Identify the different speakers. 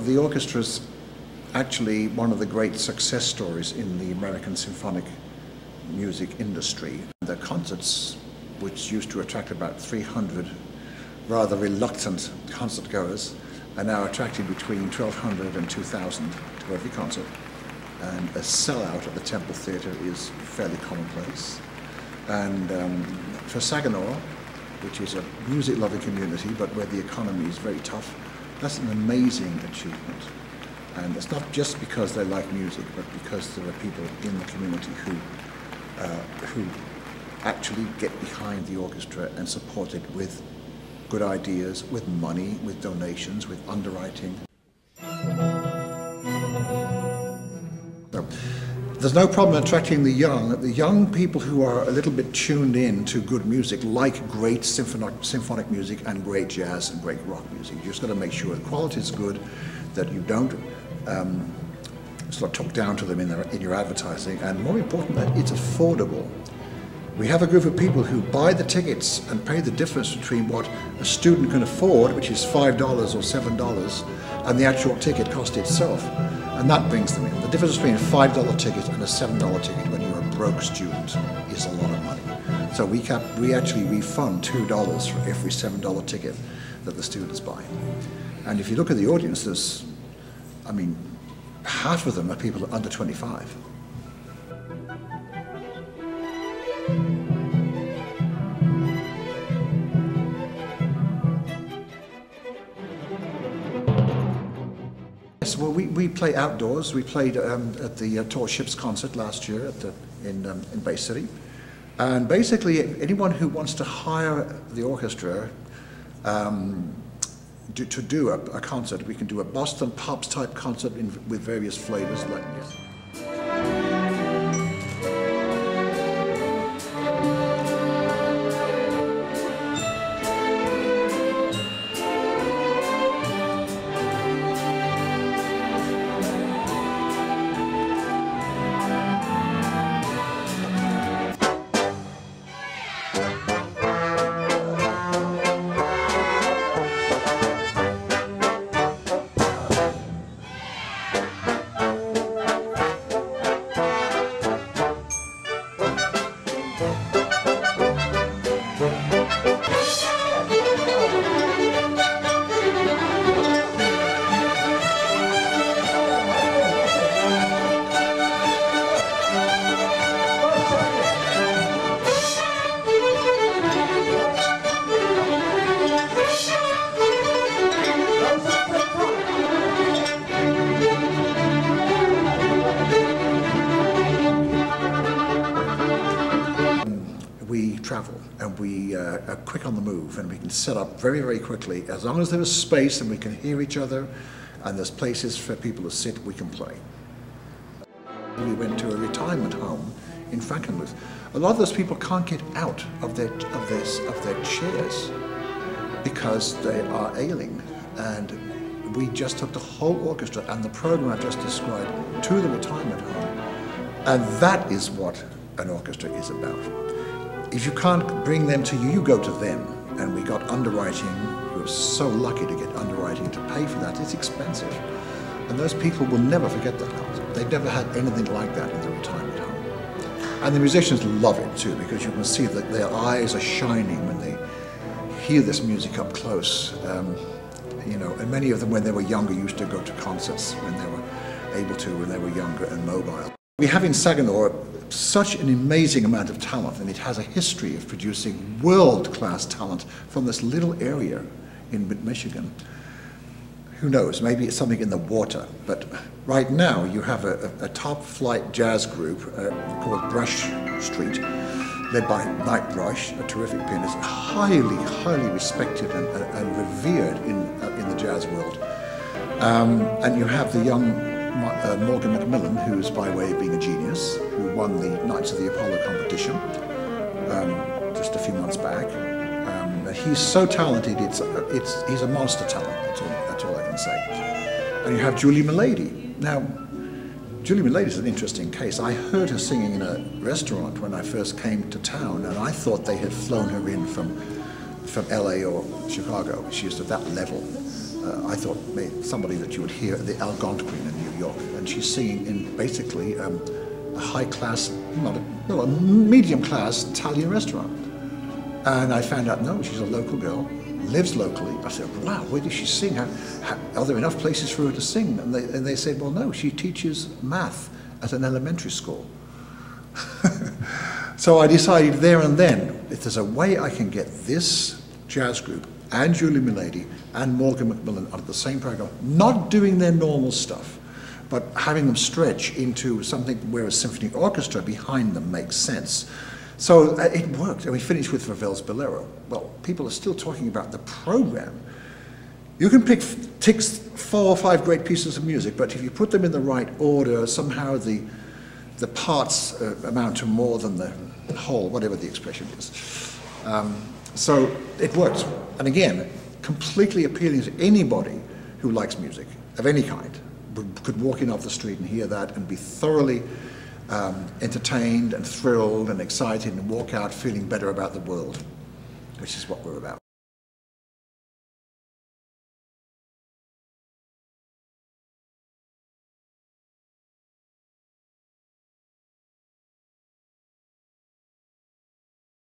Speaker 1: the orchestra's actually one of the great success stories in the American symphonic music industry. The concerts, which used to attract about 300 rather reluctant concert goers, are now attracting between 1,200 and 2,000 to every concert. And a sellout at the Temple Theatre is fairly commonplace. And for Saginaw, which is a music-loving community, but where the economy is very tough, that's an amazing achievement. And it's not just because they like music, but because there are people in the community who actually get behind the orchestra and support it with good ideas, with money, with donations, with underwriting. So, there's no problem attracting the young people who are a little bit tuned in to good music, like great symphonic music and great jazz and great rock music. You just got to make sure the quality is good, that you don't sort of talk down to them in your advertising, and more important, that it's affordable. We have a group of people who buy the tickets and pay the difference between what a student can afford, which is $5 or $7, and the actual ticket cost itself. And that brings them in. The difference between a $5 ticket and a $7 ticket when you're a broke student is a lot of money. So we actually refund $2 for every $7 ticket that the students buy. And if you look at the audience, there's, I mean, half of them are people under 25. Yes, well, we play outdoors. We played at the Tall Ships concert last year in Bay City. And basically, anyone who wants to hire the orchestra to do a concert, we can do a Boston Pops type concert with various flavors like this. We travel and we are quick on the move, and we can set up very, very quickly. As long as there is space and we can hear each other and there's places for people to sit, we can play. We went to a retirement home in Frankenmuth. A lot of those people can't get out of their chairs because they are ailing, and we just took the whole orchestra and the program I just described to the retirement home, and that is what an orchestra is about. If you can't bring them to you, you go to them. And we got underwriting. We were so lucky to get underwriting to pay for that. It's expensive. And those people will never forget that house. They've never had anything like that in the retirement home. And the musicians love it too, because you can see that their eyes are shining when they hear this music up close. You know, and many of them, when they were younger, used to go to concerts when they were able to, when they were younger and mobile. We have in Saginaw such an amazing amount of talent, and it has a history of producing world-class talent from this little area in mid-Michigan. Who knows, maybe it's something in the water, but right now you have a top-flight jazz group called Brush Street, led by Knight Brush, a terrific pianist, highly, highly respected and revered in the jazz world. And you have the young Morgan Macmillan, who's by way of being a genius, who won the Knights of the Apollo competition just a few months back. He's so talented, he's a monster talent, that's all I can say. And you have Julie Milady. Now, Julie Milady is an interesting case. I heard her singing in a restaurant when I first came to town, and I thought they had flown her in from LA or Chicago. She was at that level. I thought somebody that you would hear at the Algonquin in New York, and she's singing in basically a high-class, not a medium-class Italian restaurant. And I found out, no, she's a local girl, lives locally. I said, wow, where does she sing? Are there enough places for her to sing? And they said, well, no, she teaches math at an elementary school. So I decided there and then, if there's a way I can get this jazz group and Julie Milady and Morgan McMillan under the same program, not doing their normal stuff, but having them stretch into something where a symphony orchestra behind them makes sense. So it worked, and we finished with Ravel's Bolero. Well, people are still talking about the program. You can tick 4 or 5 great pieces of music, but if you put them in the right order, somehow the parts amount to more than the whole, whatever the expression is. So it works. And again, completely appealing to anybody who likes music of any kind. Could walk in off the street and hear that and be thoroughly entertained and thrilled and excited and walk out feeling better about the world, which is what we're about.